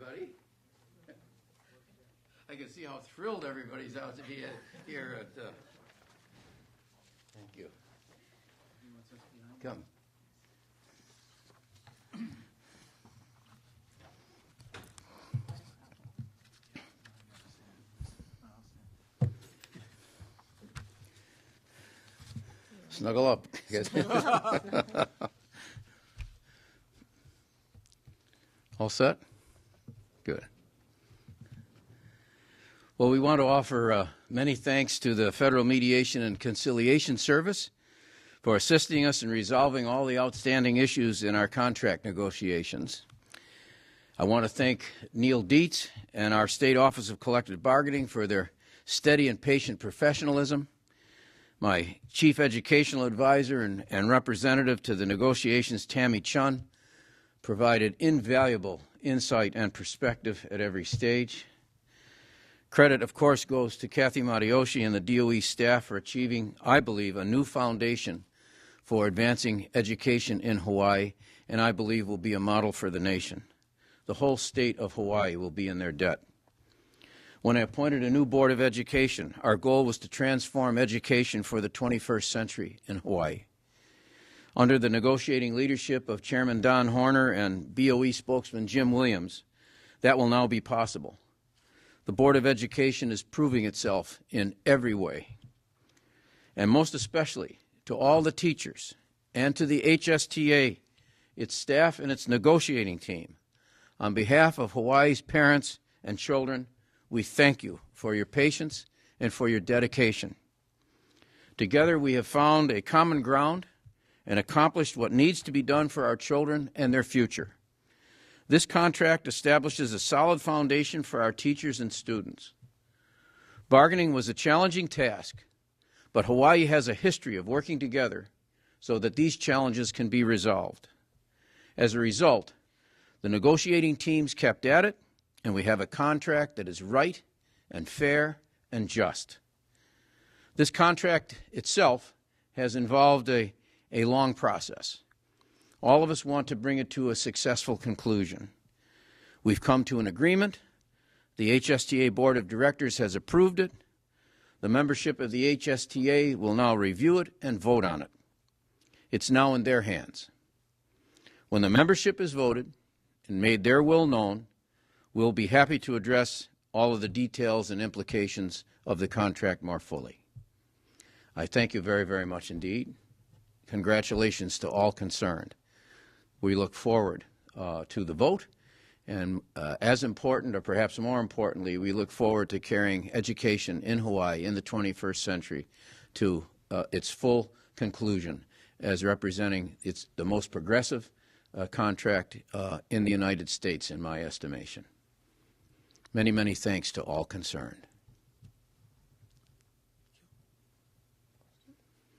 everybody. I can see how thrilled everybody's out to be here at. Thank you. Come. Snuggle up. All set? Good. Well, we want to offer many thanks to the Federal Mediation and Conciliation Service for assisting us in resolving all the outstanding issues in our contract negotiations. I want to thank Neil Dietz and our State Office of Collective Bargaining for their steady and patient professionalism. My Chief Educational Advisor and representative to the negotiations, Tammy Chun, provided invaluable insight and perspective at every stage. Credit, of course, goes to Kathy Matioshi and the DOE staff for achieving, I believe, a new foundation for advancing education in Hawaii, and I believe will be a model for the nation. The whole state of Hawaii will be in their debt. When I appointed a new Board of Education, our goal was to transform education for the 21st century in Hawaii. Under the negotiating leadership of Chairman Don Horner and BOE spokesman Jim Williams, that will now be possible. The Board of Education is proving itself in every way, and most especially to all the teachers and to the HSTA, its staff and its negotiating team. On behalf of Hawaii's parents and children, we thank you for your patience and for your dedication. Together we have found a common ground and accomplished what needs to be done for our children and their future. This contract establishes a solid foundation for our teachers and students. Bargaining was a challenging task, but Hawaii has a history of working together so that these challenges can be resolved. As a result, the negotiating teams kept at it, and we have a contract that is right and fair and just. This contract itself has involved a long process. All of us want to bring it to a successful conclusion. We've come to an agreement. The HSTA Board of Directors has approved it. The membership of the HSTA will now review it and vote on it. It's now in their hands. When the membership is voted and made their will known, we'll be happy to address all of the details and implications of the contract more fully. I thank you very, very much indeed. Congratulations to all concerned. We look forward to the vote, and as important, or perhaps more importantly, we look forward to carrying education in Hawaii in the 21st century to its full conclusion as representing the most progressive contract in the United States, in my estimation. Many, many thanks to all concerned.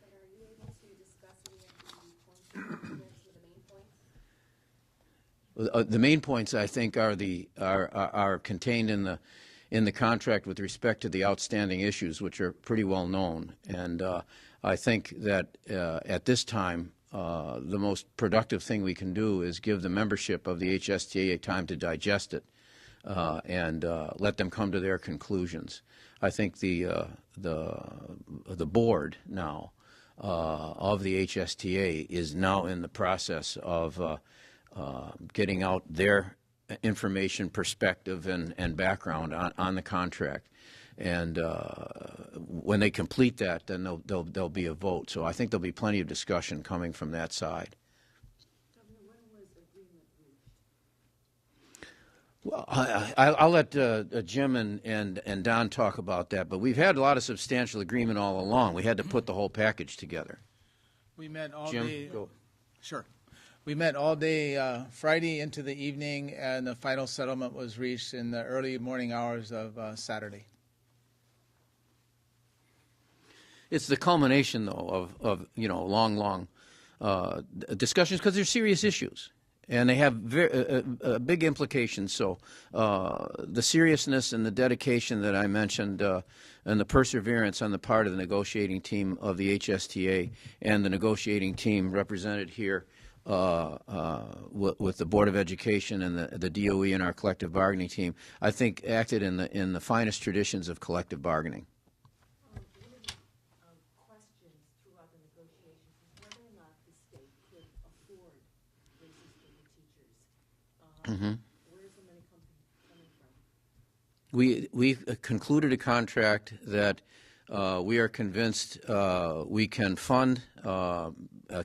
But are you able to discuss any of the points, the main points? The main points, I think, are contained in the contract with respect to the outstanding issues, which are pretty well known. And I think that at this time, the most productive thing we can do is give the membership of the HSTA time to digest it. And let them come to their conclusions. I think the board now of the HSTA is now in the process of getting out their information, perspective, and background on the contract. And when they complete that, then there'll be a vote. So I think there'll be plenty of discussion coming from that side. Well, I'll let Jim and Don talk about that, but we've had a lot of substantial agreement all along. We had to put the whole package together. We met all Jim, day. go. Sure. We met all day Friday into the evening, and the final settlement was reached in the early morning hours of Saturday. It's the culmination, though, of long discussions, because they're serious issues. And they have big implications. So the seriousness and the dedication that I mentioned and the perseverance on the part of the negotiating team of the HSTA and the negotiating team represented here with the Board of Education and the DOE and our collective bargaining team, I think acted in the finest traditions of collective bargaining. One of the questions throughout the negotiations is whether or not the state could afford raises for the teachers. Where's the money coming from? We concluded a contract that we are convinced we can fund,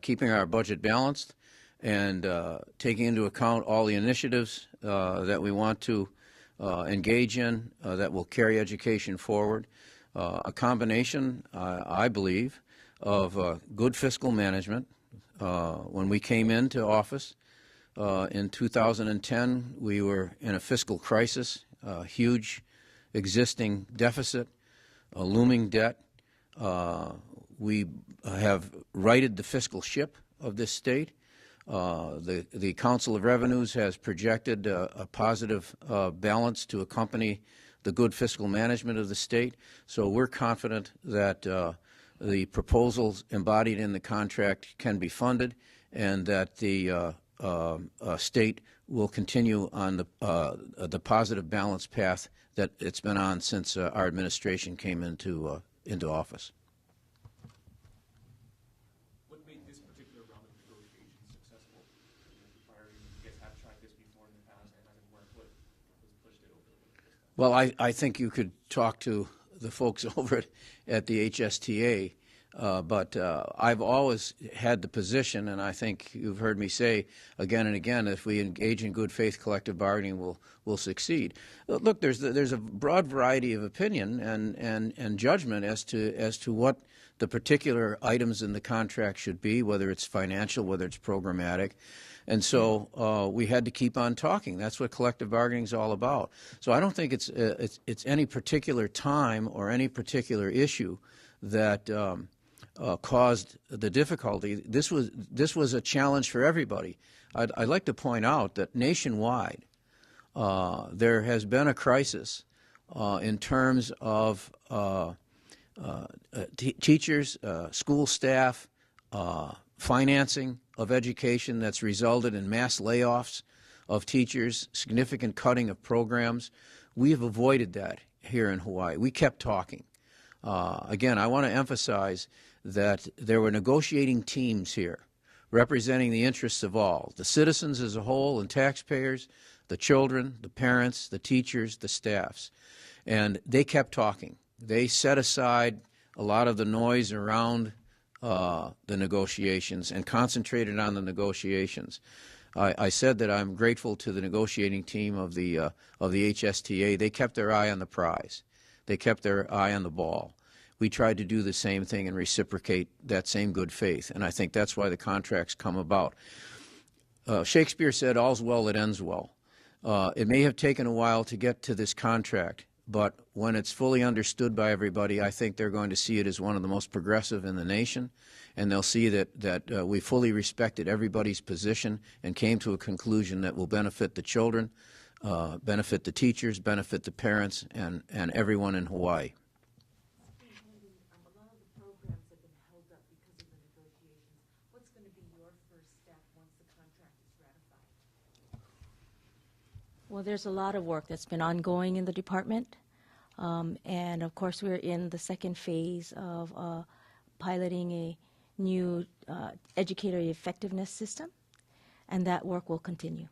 keeping our budget balanced and taking into account all the initiatives that we want to engage in that will carry education forward. A combination, I believe, of good fiscal management. When we came into office in 2010, we were in a fiscal crisis, a huge existing deficit, a looming debt. We have righted the fiscal ship of this state. The Council of Revenues has projected a positive balance to accompany the good fiscal management of the state. So we're confident that the proposals embodied in the contract can be funded and that the state will continue on the positive balance path that it's been on since our administration came into office. What made this particular round of negotiations successful? You guys have tried this before in the past and it hasn't worked. What pushed it over this time? Well, I think you could talk to the folks over at the HSTA, but I've always had the position, and I think you've heard me say again and again, if we engage in good faith collective bargaining, we'll succeed. Look, there's a broad variety of opinion and judgment as to what the particular items in the contract should be, whether it's financial, whether it's programmatic. And so we had to keep on talking. That's what collective bargaining is all about. So I don't think it's any particular time or any particular issue that caused the difficulty. This was a challenge for everybody. I'd like to point out that nationwide there has been a crisis in terms of teachers, school staff, financing of education that's resulted in mass layoffs of teachers, significant cutting of programs. We have avoided that here in Hawaii. We kept talking. Again, I want to emphasize that there were negotiating teams here representing the interests of all, the citizens as a whole and taxpayers, the children, the parents, the teachers, the staffs. And they kept talking. They set aside a lot of the noise around the negotiations and concentrated on the negotiations. I said that I'm grateful to the negotiating team of the HSTA. They kept their eye on the prize. They kept their eye on the ball. We tried to do the same thing and reciprocate that same good faith, and I think that's why the contracts come about. Shakespeare said, all's well that ends well. It may have taken a while to get to this contract, but when it's fully understood by everybody, I think they're going to see it as one of the most progressive in the nation, and they'll see that we fully respected everybody's position and came to a conclusion that will benefit the children, benefit the teachers, benefit the parents, and everyone in Hawaii. A lot of the programs have been held up because of the negotiations. What's going to be your first step once the contract is ratified? Well, there's a lot of work that's been ongoing in the department. And of course, we're in the second phase of piloting a new educator effectiveness system, and that work will continue.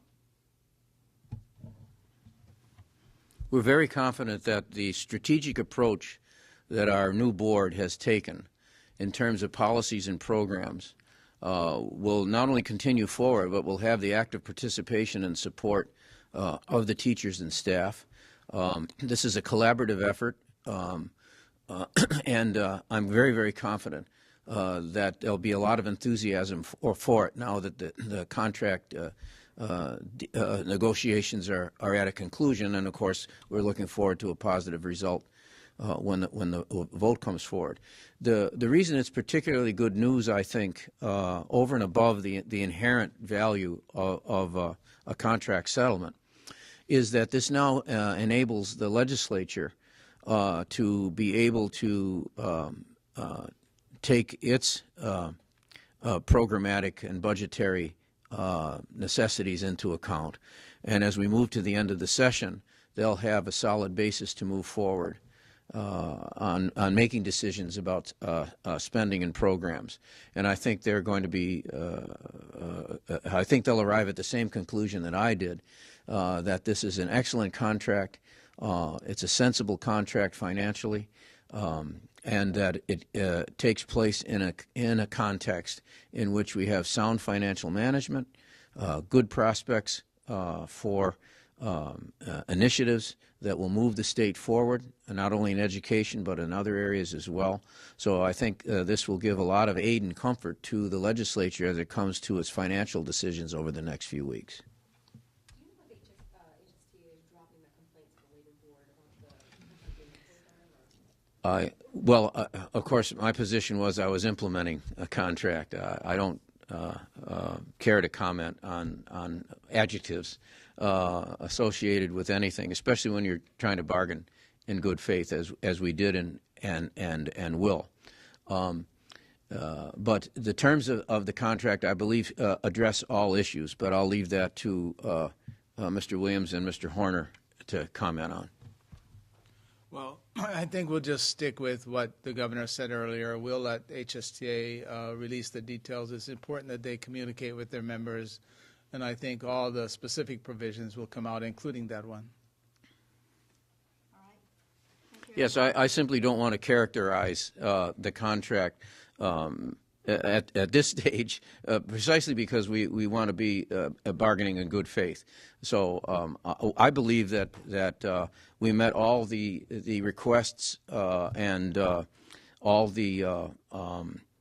We're very confident that the strategic approach that our new board has taken in terms of policies and programs will not only continue forward, but will have the active participation and support of the teachers and staff. This is a collaborative effort, and I'm very, very confident that there'll be a lot of enthusiasm for it now that the contract negotiations are at a conclusion, and of course we're looking forward to a positive result when the vote comes forward. The reason it's particularly good news, I think, over and above the inherent value of a contract settlement, is that this now enables the legislature to be able to take its programmatic and budgetary necessities into account. And as we move to the end of the session, they'll have a solid basis to move forward on making decisions about spending and programs. And I think they're going to be, I think they'll arrive at the same conclusion that I did, that this is an excellent contract. It's a sensible contract financially, and that it takes place in a context in which we have sound financial management, good prospects for initiatives that will move the state forward, not only in education but in other areas as well. So I think this will give a lot of aid and comfort to the legislature as it comes to its financial decisions over the next few weeks. Do you know if HSTA is dropping the complaints to the labor board about the program? Well, of course, my position was I was implementing a contract. I don't care to comment on adjectives associated with anything, especially when you're trying to bargain in good faith, as we did and will. But the terms of the contract, I believe, address all issues. But I'll leave that to Mr. Williams and Mr. Horner to comment on. Well, I think we'll just stick with what the governor said earlier. We'll let HSTA release the details. It's important that they communicate with their members, and I think all the specific provisions will come out, including that one. All right. Thank you. Yes, I simply don't want to characterize the contract at this stage, precisely because we want to be bargaining in good faith. So I believe that we met all the requests and all the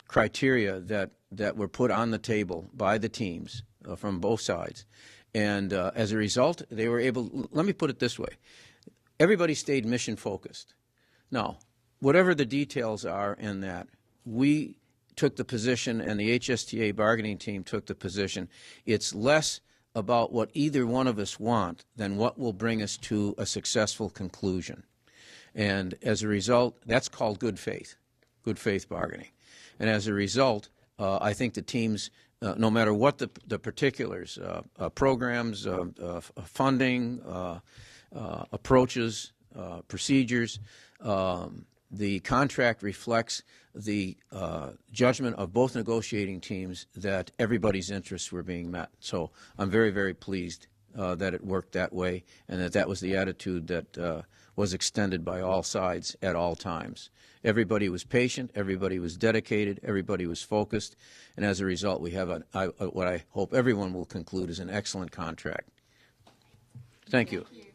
criteria that were put on the table by the teams from both sides. And as a result, they were able, let me put it this way, everybody stayed mission focused. Now, whatever the details are in that, we took the position, and the HSTA bargaining team took the position, it's less about what either one of us want than what will bring us to a successful conclusion. And as a result, that's called good faith bargaining. And as a result, I think the teams, no matter what the particulars, programs, funding, approaches, procedures, the contract reflects the judgment of both negotiating teams that everybody's interests were being met. So I'm very, very pleased that it worked that way, and that was the attitude that was extended by all sides at all times. Everybody was patient, everybody was dedicated, everybody was focused, and as a result we have what I hope everyone will conclude is an excellent contract. Thank you. Thank you.